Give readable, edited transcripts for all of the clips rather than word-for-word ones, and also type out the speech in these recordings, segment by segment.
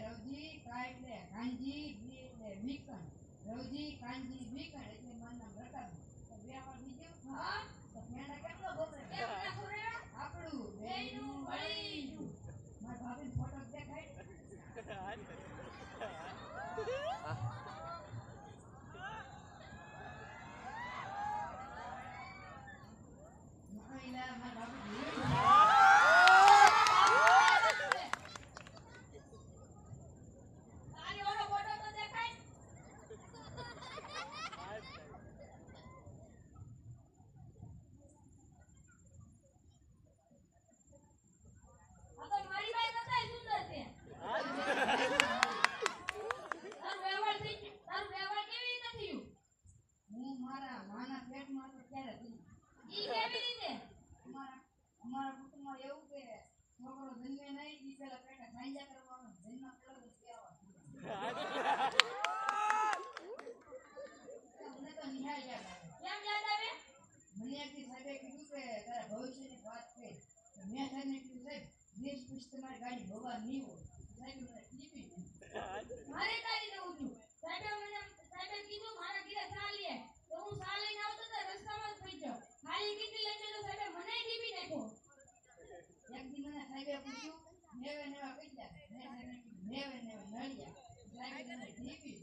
રવજી કા એટલે કાંજી બી એટલે બીકણ રવજી કાંજી બીકણ એટલે મારું નામ રકાબ તો બે વાર બીજું હા તો મેણા કેટલો બોલે કેટલા ખોરે આપણું બેનું વળીયું માર ભાભી ફોટો દેખાય મહિલા માર ભાભી અમારા કુટુંબમાં એવું કે છોકરો જન્મે નહીં ઈ પેલા પેટા સાંજા કરવાનો જન્મ પેલો જ કહેવા મને તો નિહાળ યાદ આવે કેમ યાદ આવે મને એકથી સાહેબે કીધું કે તારા ભવિષ્યની વાત છે મેં સાહેબને કીધું સાહેબ દેશ પૂછ તમારી ગાડી ભગવાન નહીં હોય સાહેબ મને ટીપી મારે તારી જવું છું સાહેબે કીધું મારા ઘરે સા લે તો હું સા લઈને આવતો તો રસ્તામાં જ પડી ગયો ખાલી કેટલી લઈને તો સાહેબે મને ટીપી નાખ્યો એક દી મને સાહેબે પૂછ્યું નેવે નેવા કેટલા નેવે નળિયા સાહેબે મને ટીપી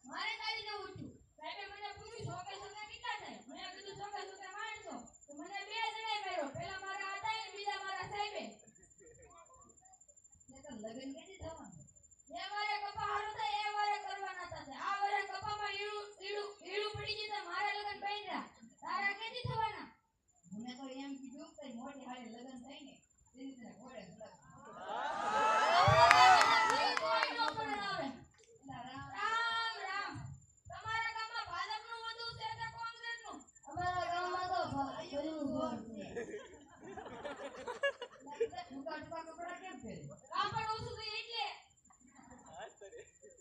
મારે તારી જવું છું સાહેબે મને પૂછ્યું છોકરા છોકરા કેટલા થાય મેં કીધું છોકરા છોકરા માણસો તો મને બે જણાય માર્યો પહેલા મારા હતા ને બીજા મારા સાહેબે ને તો લગન કેદી થવાનું જે વારે કપા હારું થાય એ વારે કરવાના હતા આ વારે કપામાં ઈડું પડી ગઈ તો મારે લગન બાંધ્યા તારા કેદી થવાના મને તો એમ કીધું કે મોટી હારે લગન થાય ને તેની તને ઘોડે કોઈ નો પણ આવે રામ રામ તમારા ગામમાં ભાજપનું વધુ છે કે કોંગ્રેસનું અમારા ગામમાં તો પેલું વોટ છે ટુકા કપડા કેમ પહેરે કામ પણ ઓછું તો એટલે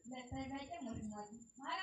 લે તારી ભાઈ કેમ મોટી મારી મારા